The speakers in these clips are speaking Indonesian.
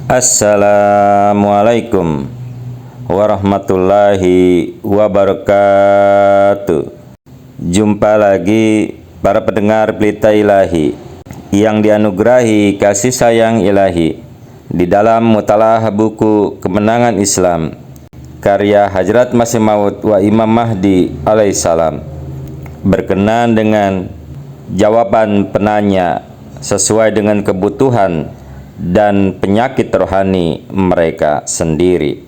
Assalamualaikum warahmatullahi wabarakatuh. Jumpa lagi para pendengar Pelita Ilahi yang dianugerahi kasih sayang ilahi di dalam mutalah buku Kemenangan Islam karya Hajrat Masih Maud wa Imam Mahdi alaihissalam, berkenaan dengan jawaban penanya sesuai dengan kebutuhan dan penyakit rohani mereka sendiri.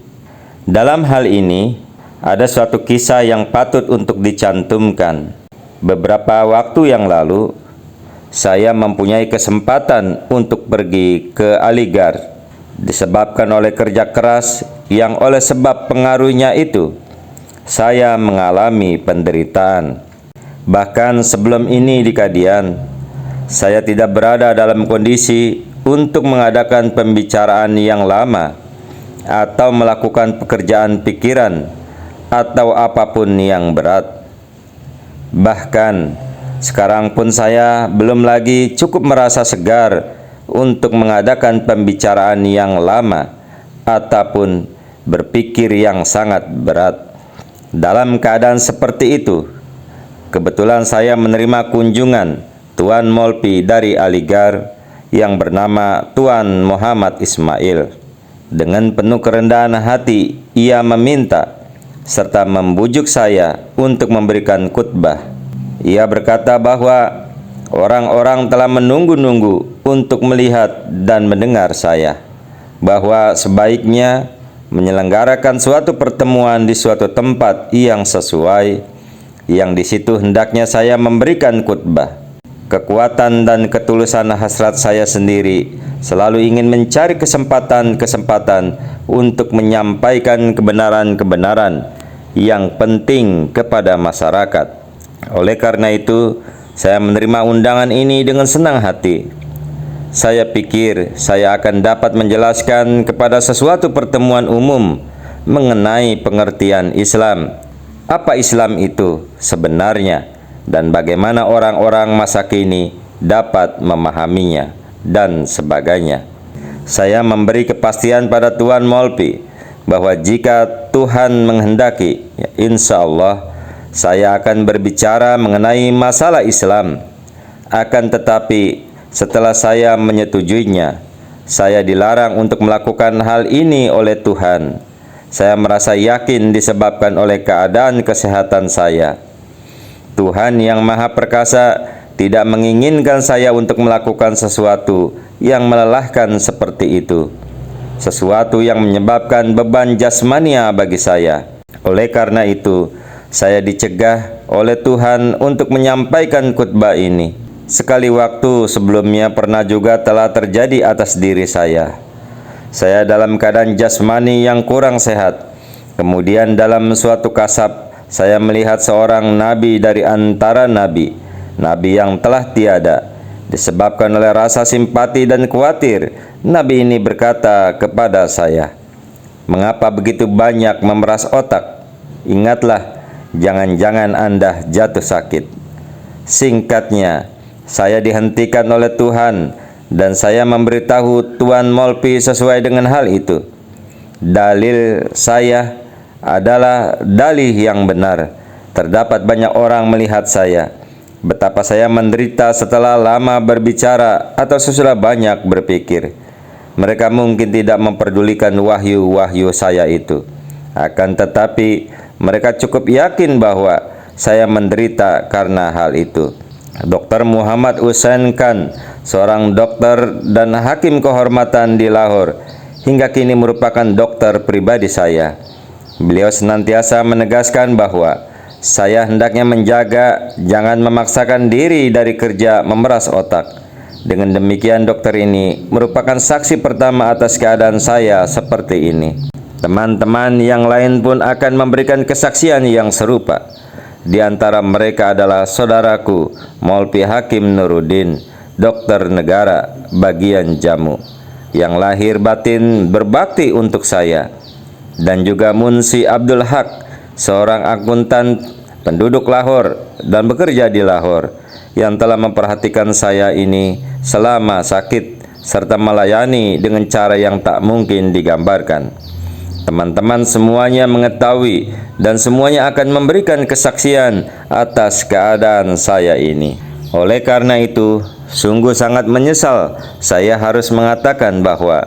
Dalam hal ini, ada suatu kisah yang patut untuk dicantumkan. Beberapa waktu yang lalu, saya mempunyai kesempatan untuk pergi ke Aligarh, disebabkan oleh kerja keras yang oleh sebab pengaruhnya itu, saya mengalami penderitaan. Bahkan sebelum ini di Kadian, saya tidak berada dalam kondisi untuk mengadakan pembicaraan yang lama atau melakukan pekerjaan pikiran atau apapun yang berat. Bahkan sekarang pun saya belum lagi cukup merasa segar untuk mengadakan pembicaraan yang lama ataupun berpikir yang sangat berat. Dalam keadaan seperti itu, kebetulan saya menerima kunjungan Tuan Molpi dari Aligarh yang bernama Tuan Muhammad Ismail. Dengan penuh kerendahan hati, ia meminta serta membujuk saya untuk memberikan khutbah. Ia berkata bahwa orang-orang telah menunggu-nunggu untuk melihat dan mendengar saya, bahwa sebaiknya menyelenggarakan suatu pertemuan di suatu tempat yang sesuai, yang di situ hendaknya saya memberikan khutbah. Kekuatan dan ketulusan hasrat saya sendiri selalu ingin mencari kesempatan-kesempatan untuk menyampaikan kebenaran-kebenaran yang penting kepada masyarakat. Oleh karena itu, saya menerima undangan ini dengan senang hati. Saya pikir saya akan dapat menjelaskan kepada sesuatu pertemuan umum mengenai pengertian Islam. Apa Islam itu sebenarnya? Dan bagaimana orang-orang masa kini dapat memahaminya, dan sebagainya. Saya memberi kepastian pada Tuan Molpi bahwa jika Tuhan menghendaki, insya Allah saya akan berbicara mengenai masalah Islam. Akan tetapi setelah saya menyetujuinya, saya dilarang untuk melakukan hal ini oleh Tuhan. Saya merasa yakin disebabkan oleh keadaan kesehatan saya. Tuhan yang Maha Perkasa tidak menginginkan saya untuk melakukan sesuatu yang melelahkan seperti itu, sesuatu yang menyebabkan beban jasmania bagi saya. Oleh karena itu, saya dicegah oleh Tuhan untuk menyampaikan khutbah ini. Sekali waktu sebelumnya pernah juga telah terjadi atas diri saya. Saya dalam keadaan jasmani yang kurang sehat. Kemudian dalam suatu kasab, saya melihat seorang nabi dari antara nabi yang telah tiada. Disebabkan oleh rasa simpati dan khawatir, nabi ini berkata kepada saya, "Mengapa begitu banyak memeras otak? Ingatlah, jangan-jangan Anda jatuh sakit." Singkatnya, saya dihentikan oleh Tuhan dan saya memberitahu Tuan Molpi sesuai dengan hal itu. Dalil saya adalah dalih yang benar. Terdapat banyak orang melihat saya, betapa saya menderita setelah lama berbicara atau sesudah banyak berpikir. Mereka mungkin tidak memperdulikan wahyu-wahyu saya itu. Akan tetapi mereka cukup yakin bahwa saya menderita karena hal itu. Dr. Muhammad Hussein Khan, seorang dokter dan hakim kehormatan di Lahore, hingga kini merupakan dokter pribadi saya. Beliau senantiasa menegaskan bahwa saya hendaknya menjaga jangan memaksakan diri dari kerja memeras otak. Dengan demikian, dokter ini merupakan saksi pertama atas keadaan saya seperti ini. Teman-teman yang lain pun akan memberikan kesaksian yang serupa. Di antara mereka adalah saudaraku Molpi Hakim Nuruddin, dokter negara bagian Jammu, yang lahir batin berbakti untuk saya, dan juga Munsi Abdul Haq, seorang akuntan penduduk Lahore dan bekerja di Lahore, yang telah memperhatikan saya ini selama sakit serta melayani dengan cara yang tak mungkin digambarkan. Teman-teman semuanya mengetahui dan semuanya akan memberikan kesaksian atas keadaan saya ini. Oleh karena itu, sungguh sangat menyesal saya harus mengatakan bahwa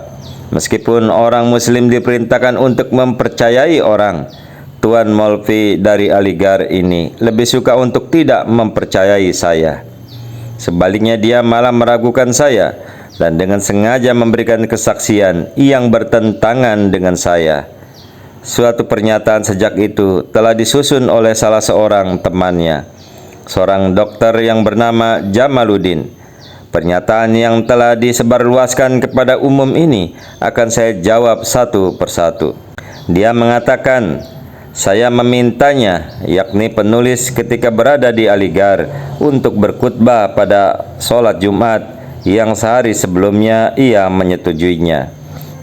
meskipun orang Muslim diperintahkan untuk mempercayai orang, Tuan Molvi dari Aligarh ini lebih suka untuk tidak mempercayai saya. Sebaliknya dia malah meragukan saya dan dengan sengaja memberikan kesaksian yang bertentangan dengan saya. Suatu pernyataan sejak itu telah disusun oleh salah seorang temannya, seorang dokter yang bernama Jamaluddin. Pernyataan yang telah disebarluaskan kepada umum ini akan saya jawab satu persatu. Dia mengatakan, saya memintanya, yakni penulis ketika berada di Aligarh, untuk berkhutbah pada sholat Jumat yang sehari sebelumnya ia menyetujuinya.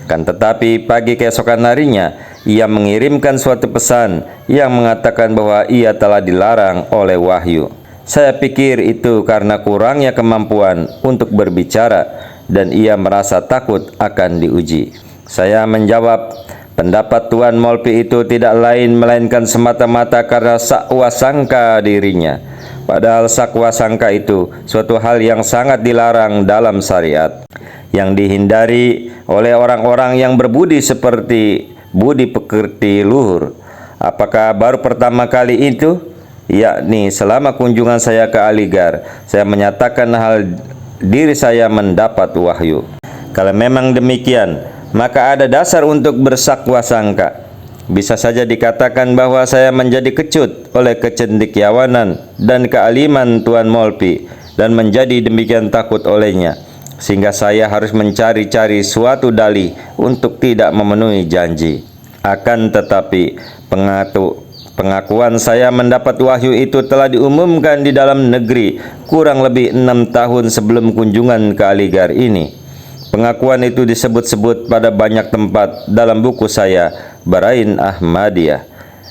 Kan tetapi pagi keesokan harinya, ia mengirimkan suatu pesan yang mengatakan bahwa ia telah dilarang oleh wahyu. Saya pikir itu karena kurangnya kemampuan untuk berbicara dan ia merasa takut akan diuji. Saya menjawab, pendapat Tuan Molvi itu tidak lain melainkan semata-mata karena sakwa sangka dirinya. Padahal sakwa sangka itu suatu hal yang sangat dilarang dalam syariat, yang dihindari oleh orang-orang yang berbudi seperti budi pekerti luhur. Apakah baru pertama kali itu? Yakni selama kunjungan saya ke Aligarh, saya menyatakan hal diri saya mendapat wahyu. Kalau memang demikian, maka ada dasar untuk bersakwa sangka. Bisa saja dikatakan bahwa saya menjadi kecut oleh kecendekiawanan dan kealiman Tuan Molvi dan menjadi demikian takut olehnya, sehingga saya harus mencari-cari suatu dalih untuk tidak memenuhi janji. Akan tetapi, pengakuan saya mendapat wahyu itu telah diumumkan di dalam negeri kurang lebih 6 tahun sebelum kunjungan ke Aligarh ini. Pengakuan itu disebut-sebut pada banyak tempat dalam buku saya, Barain Ahmadiyah.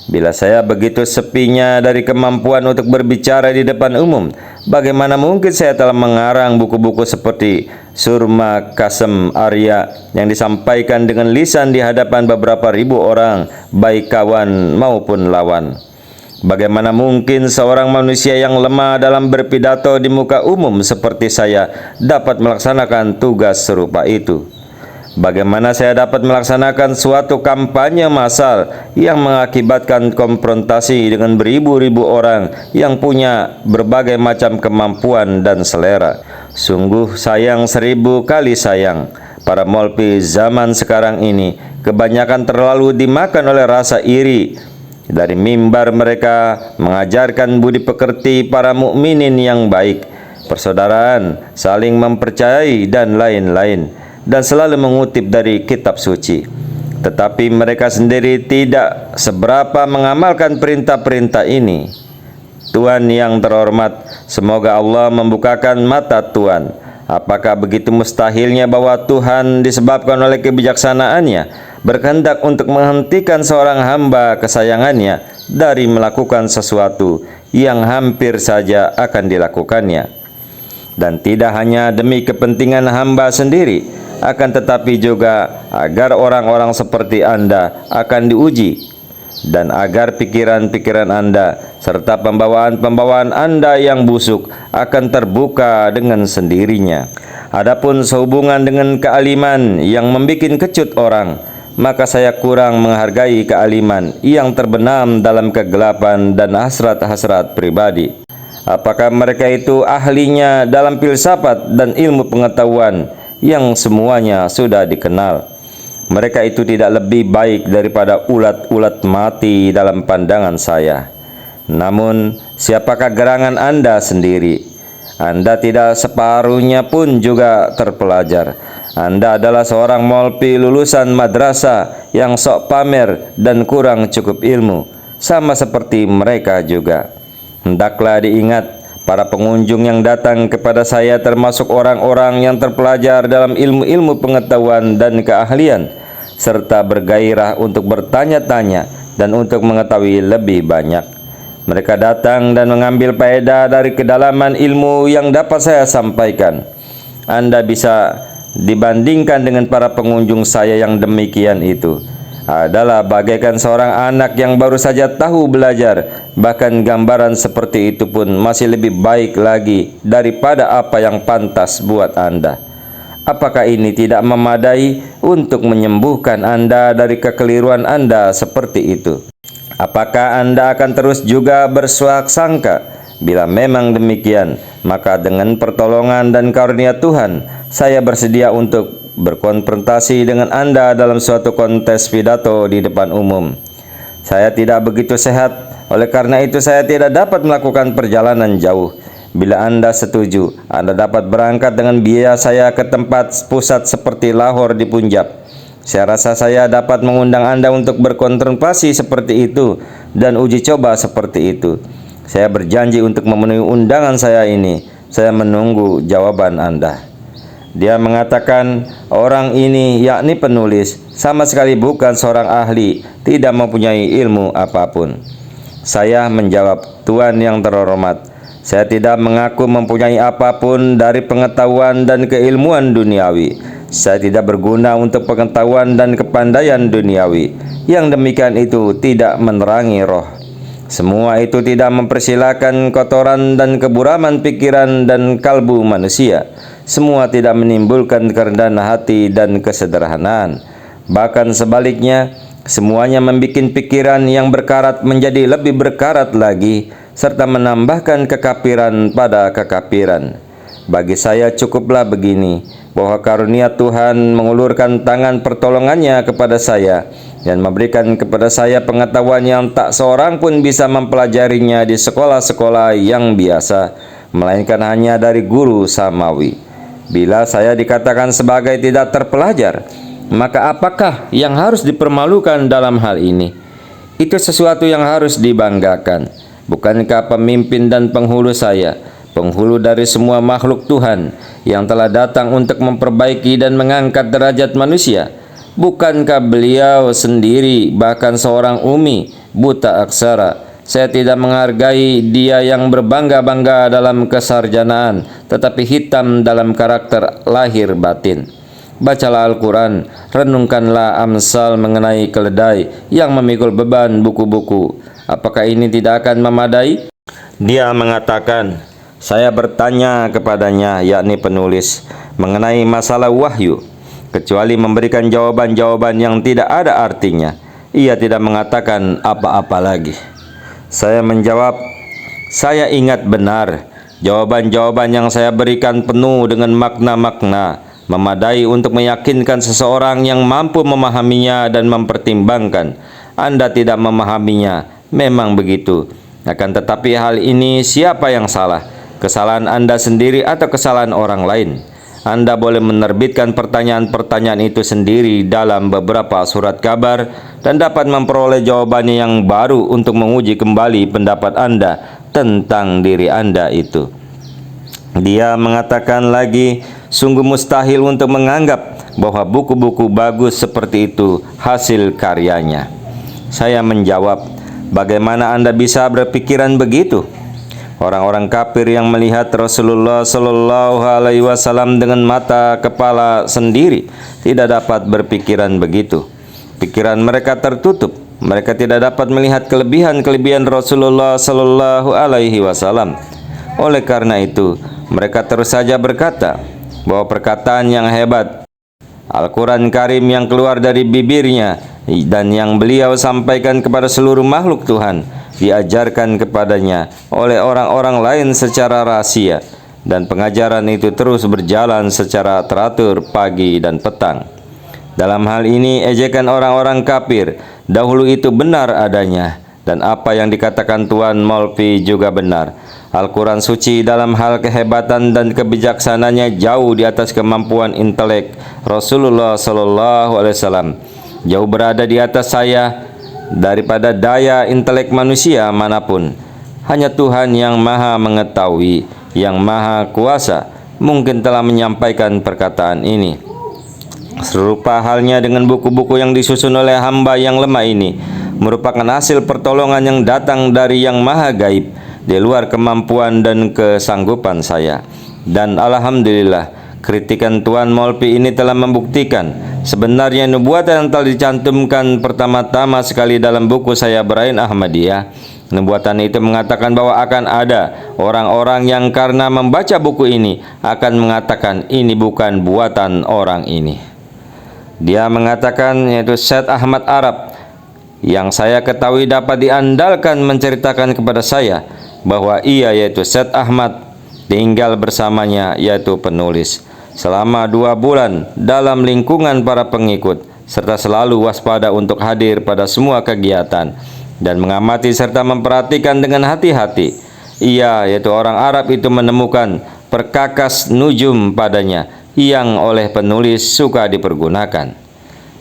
Bila saya begitu sepinya dari kemampuan untuk berbicara di depan umum, bagaimana mungkin saya telah mengarang buku-buku seperti Surma Kasem Arya yang disampaikan dengan lisan di hadapan beberapa ribu orang, baik kawan maupun lawan. Bagaimana mungkin seorang manusia yang lemah dalam berpidato di muka umum seperti saya dapat melaksanakan tugas serupa itu? Bagaimana saya dapat melaksanakan suatu kampanye massal yang mengakibatkan konfrontasi dengan beribu-ribu orang yang punya berbagai macam kemampuan dan selera? Sungguh sayang, 1000 kali sayang. Para Molvi zaman sekarang ini kebanyakan terlalu dimakan oleh rasa iri. Dari mimbar mereka mengajarkan budi pekerti para mukminin yang baik, persaudaraan, saling mempercayai dan lain-lain, dan selalu mengutip dari kitab suci. Tetapi mereka sendiri tidak seberapa mengamalkan perintah-perintah ini. Tuan yang terhormat, semoga Allah membukakan mata Tuan. Apakah begitu mustahilnya bahwa Tuhan disebabkan oleh kebijaksanaannya berkehendak untuk menghentikan seorang hamba kesayangannya dari melakukan sesuatu yang hampir saja akan dilakukannya? Dan tidak hanya demi kepentingan hamba sendiri, akan tetapi juga agar orang-orang seperti Anda akan diuji, dan agar pikiran-pikiran Anda serta pembawaan-pembawaan Anda yang busuk akan terbuka dengan sendirinya. Adapun sehubungan dengan kealiman yang membuat kecut orang, maka saya kurang menghargai kealiman yang terbenam dalam kegelapan dan hasrat-hasrat pribadi. Apakah mereka itu ahlinya dalam filsafat dan ilmu pengetahuan yang semuanya sudah dikenal? Mereka itu tidak lebih baik daripada ulat-ulat mati dalam pandangan saya. Namun, siapakah gerangan Anda sendiri? Anda tidak separuhnya pun juga terpelajar. Anda adalah seorang Molvi lulusan madrasah yang sok pamer dan kurang cukup ilmu, sama seperti mereka juga. Hendaklah diingat, para pengunjung yang datang kepada saya termasuk orang-orang yang terpelajar dalam ilmu-ilmu pengetahuan dan keahlian, serta bergairah untuk bertanya-tanya dan untuk mengetahui lebih banyak. Mereka datang dan mengambil faedah dari kedalaman ilmu yang dapat saya sampaikan. Anda bisa dibandingkan dengan para pengunjung saya yang demikian itu adalah bagaikan seorang anak yang baru saja tahu belajar. Bahkan gambaran seperti itu pun masih lebih baik lagi daripada apa yang pantas buat Anda. Apakah ini tidak memadai untuk menyembuhkan Anda dari kekeliruan Anda seperti itu? Apakah Anda akan terus juga bersuak sangka? Bila memang demikian, maka dengan pertolongan dan karunia Tuhan, saya bersedia untuk berkonfrontasi dengan Anda dalam suatu kontes pidato di depan umum. Saya tidak begitu sehat, oleh karena itu saya tidak dapat melakukan perjalanan jauh. Bila Anda setuju, Anda dapat berangkat dengan biaya saya ke tempat pusat seperti Lahore di Punjab. Saya rasa saya dapat mengundang Anda untuk berkontemplasi seperti itu dan uji coba seperti itu. Saya berjanji untuk memenuhi undangan saya ini. Saya menunggu jawaban Anda. Dia mengatakan orang ini, yakni penulis, sama sekali bukan seorang ahli, tidak mempunyai ilmu apapun. Saya menjawab, Tuan yang terhormat, saya tidak mengaku mempunyai apapun dari pengetahuan dan keilmuan duniawi. Saya tidak berguna untuk pengetahuan dan kepandaian duniawi. Yang demikian itu tidak menerangi roh. Semua itu tidak mempersilahkan kotoran dan keburaman pikiran dan kalbu manusia. Semua tidak menimbulkan kerendahan hati dan kesederhanaan. Bahkan sebaliknya, semuanya membuat pikiran yang berkarat menjadi lebih berkarat lagi, serta menambahkan kekafiran pada kekafiran. Bagi saya cukuplah begini, bahwa karunia Tuhan mengulurkan tangan pertolongannya kepada saya dan memberikan kepada saya pengetahuan yang tak seorang pun bisa mempelajarinya di sekolah-sekolah yang biasa, melainkan hanya dari guru samawi. Bila saya dikatakan sebagai tidak terpelajar, maka apakah yang harus dipermalukan dalam hal ini? Itu sesuatu yang harus dibanggakan. Bukankah pemimpin dan penghulu saya, penghulu dari semua makhluk Tuhan yang telah datang untuk memperbaiki dan mengangkat derajat manusia? Bukankah beliau sendiri bahkan seorang umi, buta aksara? Saya tidak menghargai dia yang berbangga-bangga dalam kesarjanaan, tetapi hitam dalam karakter lahir batin. Bacalah Al-Quran, renungkanlah Amsal mengenai keledai yang memikul beban buku-buku. Apakah ini tidak akan memadai? Dia mengatakan, saya bertanya kepadanya, yakni penulis, mengenai masalah wahyu. Kecuali memberikan jawaban-jawaban yang tidak ada artinya, ia tidak mengatakan apa-apa lagi. Saya menjawab, saya ingat benar, jawaban-jawaban yang saya berikan penuh dengan makna-makna, memadai untuk meyakinkan seseorang yang mampu memahaminya dan mempertimbangkan. Anda tidak memahaminya, memang begitu. Akan tetapi hal ini siapa yang salah? Kesalahan Anda sendiri atau kesalahan orang lain? Anda boleh menerbitkan pertanyaan-pertanyaan itu sendiri dalam beberapa surat kabar dan dapat memperoleh jawabannya yang baru untuk menguji kembali pendapat Anda tentang diri Anda itu. Dia mengatakan lagi, sungguh mustahil untuk menganggap bahwa buku-buku bagus seperti itu hasil karyanya. Saya menjawab, bagaimana Anda bisa berpikiran begitu? Orang-orang kafir yang melihat Rasulullah Shallallahu Alaihi Wasallam dengan mata kepala sendiri tidak dapat berpikiran begitu. Pikiran mereka tertutup. Mereka tidak dapat melihat kelebihan-kelebihan Rasulullah Shallallahu Alaihi Wasallam. Oleh karena itu, mereka terus saja berkata bahwa perkataan yang hebat, Al-Quran Karim yang keluar dari bibirnya dan yang beliau sampaikan kepada seluruh makhluk Tuhan, diajarkan kepadanya oleh orang-orang lain secara rahasia, dan pengajaran itu terus berjalan secara teratur pagi dan petang. Dalam hal ini, ejekan orang-orang kafir dahulu itu benar adanya, dan apa yang dikatakan Tuan Molvi juga benar. Al-Quran suci dalam hal kehebatan dan kebijaksananya jauh di atas kemampuan intelek Rasulullah Sallallahu Alaihi Wasallam, jauh berada di atas saya daripada daya intelek manusia manapun. Hanya Tuhan yang maha mengetahui, yang maha kuasa, mungkin telah menyampaikan perkataan ini. Serupa halnya dengan buku-buku yang disusun oleh hamba yang lemah ini, merupakan hasil pertolongan yang datang dari yang maha gaib, di luar kemampuan dan kesanggupan saya. Dan alhamdulillah, Kritikan Tuan Molpi ini telah membuktikan sebenarnya nubuatan yang telah dicantumkan pertama-tama sekali dalam buku saya Barain Ahmadiyah. Nubuatan itu mengatakan bahwa akan ada orang-orang yang karena membaca buku ini akan mengatakan ini bukan buatan orang ini. Dia mengatakan, yaitu Syed Ahmad Arab, yang saya ketahui dapat diandalkan, menceritakan kepada saya bahwa ia, yaitu Syed Ahmad, tinggal bersamanya, yaitu penulis, selama 2 bulan dalam lingkungan para pengikut, serta selalu waspada untuk hadir pada semua kegiatan dan mengamati serta memperhatikan dengan hati-hati. Ia, yaitu orang Arab itu, menemukan perkakas nujum padanya yang oleh penulis suka dipergunakan.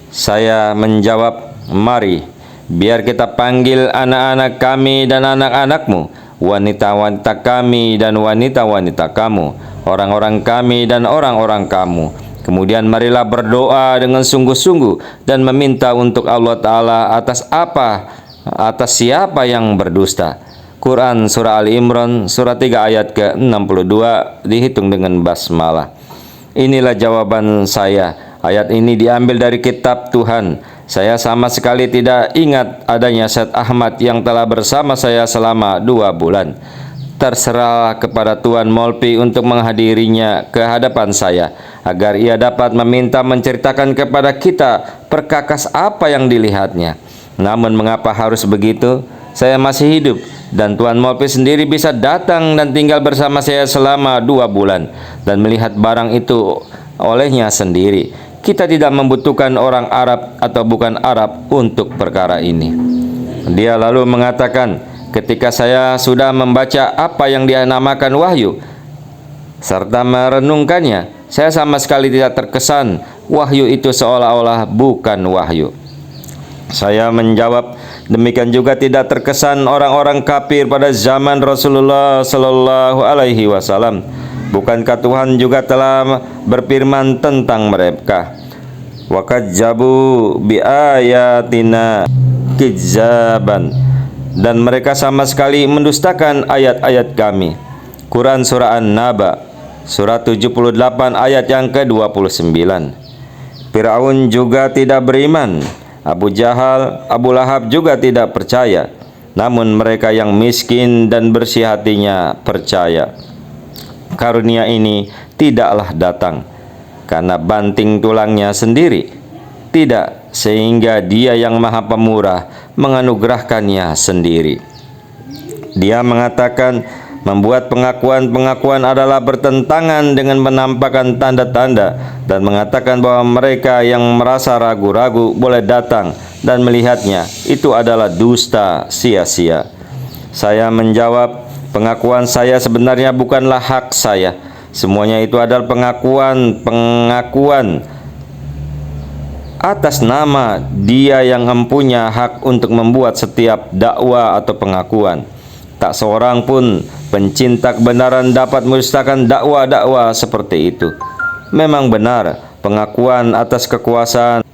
Saya menjawab, mari, biar kita panggil anak-anak kami dan anak-anakmu, wanita-wanita kami dan wanita-wanita kamu, orang-orang kami dan orang-orang kamu. Kemudian marilah berdoa dengan sungguh-sungguh dan meminta untuk Allah Ta'ala atas siapa yang berdusta. Quran Surah Ali Imran Surah 3 ayat ke-62 dihitung dengan basmalah. Inilah jawaban saya. Ayat ini diambil dari kitab Tuhan. Saya sama sekali tidak ingat adanya Syed Ahmad yang telah bersama saya selama 2 bulan. Terserah kepada Tuan Molpi untuk menghadirinya ke hadapan saya, agar ia dapat meminta menceritakan kepada kita perkakas apa yang dilihatnya. Namun mengapa harus begitu? Saya masih hidup dan Tuan Molpi sendiri bisa datang dan tinggal bersama saya selama 2 bulan dan melihat barang itu olehnya sendiri. Kita tidak membutuhkan orang Arab atau bukan Arab untuk perkara ini. Dia lalu mengatakan, ketika saya sudah membaca apa yang dia namakan wahyu serta merenungkannya, saya sama sekali tidak terkesan wahyu itu seolah-olah bukan wahyu. Saya menjawab, demikian juga tidak terkesan orang-orang kafir pada zaman Rasulullah Sallallahu Alaihi Wasallam. Bukankah Tuhan juga telah berfirman tentang mereka? Wa kadzabu bi ayatina kizzaban, dan mereka sama sekali mendustakan ayat-ayat kami. Quran Surah An-Naba Surah 78 ayat yang ke-29. Fir'aun juga tidak beriman, Abu Jahal, Abu Lahab juga tidak percaya, namun mereka yang miskin dan bersih hatinya percaya. Karunia ini tidaklah datang karena banting tulangnya sendiri, tidak, sehingga Dia yang Maha Pemurah menganugerahkannya sendiri. Dia mengatakan, membuat pengakuan-pengakuan adalah bertentangan dengan menampakkan tanda-tanda, dan mengatakan bahwa mereka yang merasa ragu-ragu boleh datang dan melihatnya. Itu adalah dusta sia-sia. Saya menjawab, pengakuan saya sebenarnya bukanlah hak saya. Semuanya itu adalah pengakuan atas nama Dia yang mempunyai hak untuk membuat setiap dakwah atau pengakuan. Tak seorang pun pencinta kebenaran dapat mendustakan dakwah-dakwah seperti itu. Memang benar, pengakuan atas kekuasaan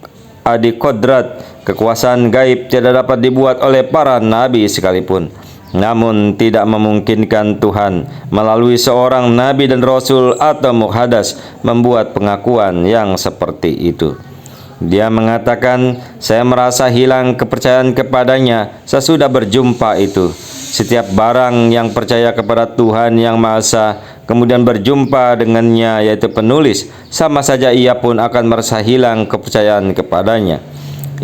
adi kodrat, kekuasaan gaib, tidak dapat dibuat oleh para nabi sekalipun. Namun tidak memungkinkan Tuhan melalui seorang nabi dan rasul atau muhaddas membuat pengakuan yang seperti itu. Dia mengatakan, saya merasa hilang kepercayaan kepadanya sesudah berjumpa itu. Setiap barang yang percaya kepada Tuhan Yang Maha Esa kemudian berjumpa dengannya, yaitu penulis, sama saja ia pun akan merasa hilang kepercayaan kepadanya.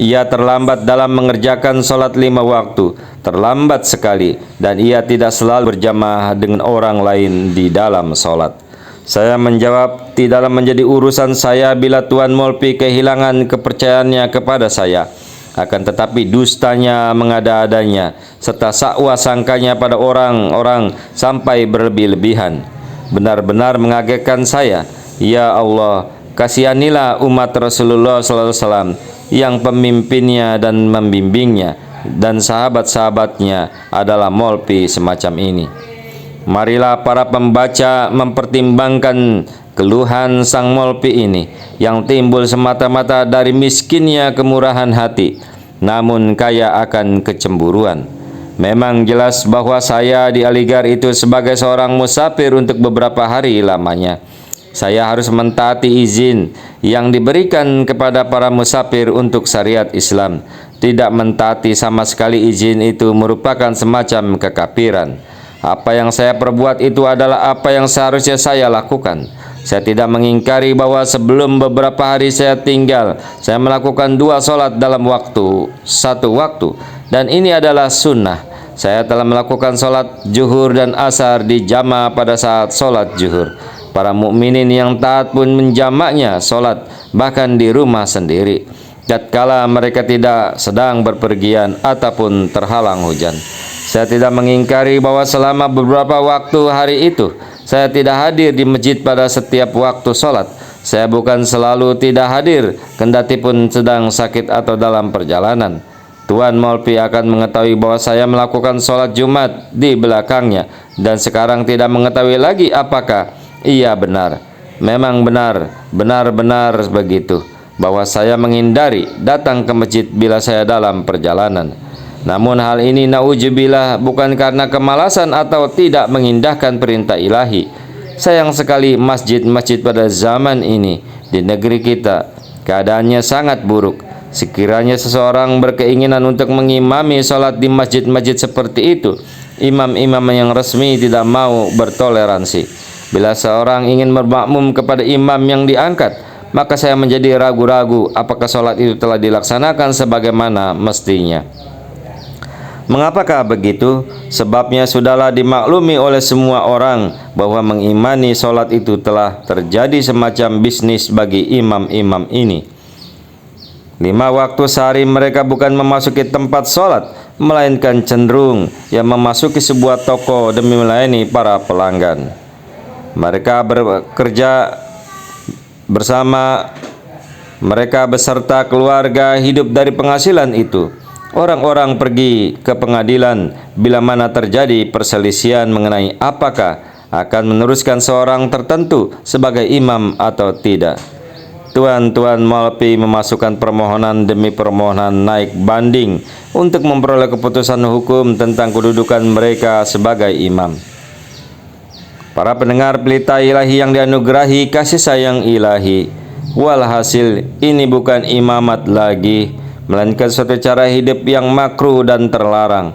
Ia terlambat dalam mengerjakan sholat 5 waktu, terlambat sekali, dan ia tidak selalu berjamaah dengan orang lain di dalam sholat. Saya menjawab, tidaklah menjadi urusan saya bila Tuan Molpi kehilangan kepercayaannya kepada saya. Akan tetapi dustanya mengada-adanya, serta sakwa sangkanya pada orang-orang sampai berlebih-lebihan, benar-benar mengagetkan saya. Ya Allah, kasihanilah umat Rasulullah SAW yang pemimpinnya dan membimbingnya dan sahabat-sahabatnya adalah Molpi semacam ini. Marilah para pembaca mempertimbangkan keluhan sang Molpi ini yang timbul semata-mata dari miskinnya kemurahan hati, namun kaya akan kecemburuan. Memang jelas bahwa saya di Aligarh itu sebagai seorang musafir untuk beberapa hari lamanya. Saya harus mentaati izin yang diberikan kepada para musafir untuk syariat Islam. Tidak mentaati sama sekali izin itu merupakan semacam kekafiran. Apa yang saya perbuat itu adalah apa yang seharusnya saya lakukan. Saya tidak mengingkari bahwa sebelum beberapa hari saya tinggal, saya melakukan 2 sholat dalam satu waktu, dan ini adalah sunnah. Saya telah melakukan sholat zuhur dan asar di jama pada saat sholat zuhur. Para mukminin yang taat pun menjamaknya sholat bahkan di rumah sendiri, tatkala mereka tidak sedang berpergian ataupun terhalang hujan. Saya tidak mengingkari bahwa selama beberapa waktu hari itu saya tidak hadir di masjid pada setiap waktu sholat. Saya bukan selalu tidak hadir, kendati pun sedang sakit atau dalam perjalanan. Tuan Maulvi akan mengetahui bahwa saya melakukan sholat Jumat di belakangnya, dan sekarang tidak mengetahui lagi apakah iya benar. Memang benar-benar begitu, bahwa saya menghindari datang ke masjid bila saya dalam perjalanan. Namun hal ini na'udzubillah bukan karena kemalasan atau tidak mengindahkan perintah ilahi. Sayang sekali masjid-masjid pada zaman ini di negeri kita keadaannya sangat buruk. Sekiranya seseorang berkeinginan untuk mengimami sholat di masjid-masjid seperti itu, imam-imam yang resmi tidak mau bertoleransi. Bila seorang ingin bermakmum kepada imam yang diangkat, maka saya menjadi ragu-ragu apakah sholat itu telah dilaksanakan sebagaimana mestinya. Mengapakah begitu? Sebabnya sudahlah dimaklumi oleh semua orang bahwa mengimani sholat itu telah terjadi semacam bisnis bagi imam-imam ini. 5 waktu sehari mereka bukan memasuki tempat sholat, melainkan cenderung yang memasuki sebuah toko demi melayani para pelanggan. Mereka bekerja bersama, mereka beserta keluarga hidup dari penghasilan itu. Orang-orang pergi ke pengadilan bila mana terjadi perselisihan mengenai apakah akan meneruskan seorang tertentu sebagai imam atau tidak. Tuan-tuan Maulvi memasukkan permohonan demi permohonan naik banding untuk memperoleh keputusan hukum tentang kedudukan mereka sebagai imam. Para pendengar pelita ilahi yang dianugerahi kasih sayang ilahi, walhasil ini bukan imamat lagi, melainkan suatu cara hidup yang makruh dan terlarang.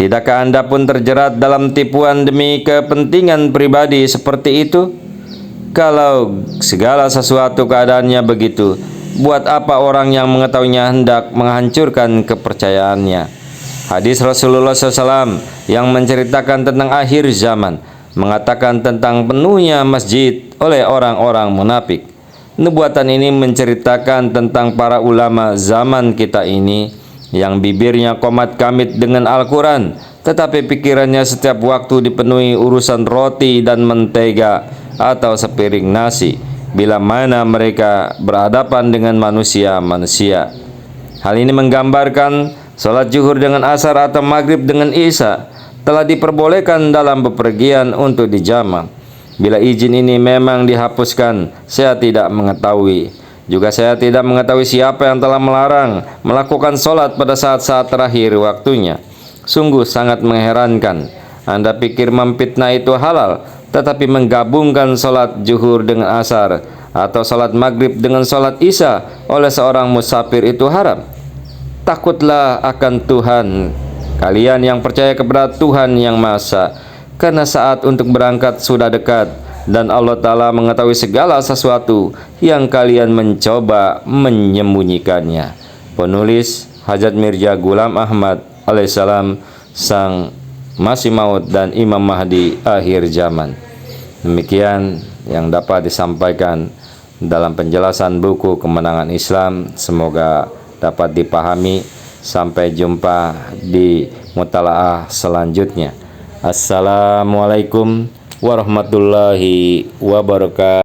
Tidakkah Anda pun terjerat dalam tipuan demi kepentingan pribadi seperti itu? Kalau segala sesuatu keadaannya begitu, buat apa orang yang mengetahuinya hendak menghancurkan kepercayaannya? Hadis Rasulullah SAW yang menceritakan tentang akhir zaman mengatakan tentang penuhnya masjid oleh orang-orang munafik. Nubuatan ini menceritakan tentang para ulama zaman kita ini yang bibirnya komat kamit dengan Al-Quran, tetapi pikirannya setiap waktu dipenuhi urusan roti dan mentega atau sepiring nasi bila mana mereka berhadapan dengan manusia-manusia. Hal ini menggambarkan sholat zuhur dengan asar atau maghrib dengan isya telah diperbolehkan dalam bepergian untuk dijama. Bila izin ini memang dihapuskan, saya tidak mengetahui. Juga saya tidak mengetahui siapa yang telah melarang melakukan sholat pada saat-saat terakhir waktunya. Sungguh sangat mengherankan. Anda pikir memfitnah itu halal, tetapi menggabungkan sholat zuhur dengan asar atau sholat maghrib dengan sholat isya oleh seorang musafir itu haram. Takutlah akan Tuhan, kalian yang percaya kepada Tuhan yang Maha Esa, karena saat untuk berangkat sudah dekat dan Allah Ta'ala mengetahui segala sesuatu yang kalian mencoba menyembunyikannya. Penulis Hajat Mirza Ghulam Ahmad alaihissalam, sang Masih Maud dan Imam Mahdi akhir zaman. Demikian yang dapat disampaikan dalam penjelasan buku Kemenangan Islam. Semoga dapat dipahami. Sampai jumpa di mutalaah selanjutnya. Assalamualaikum warahmatullahi wabarakatuh.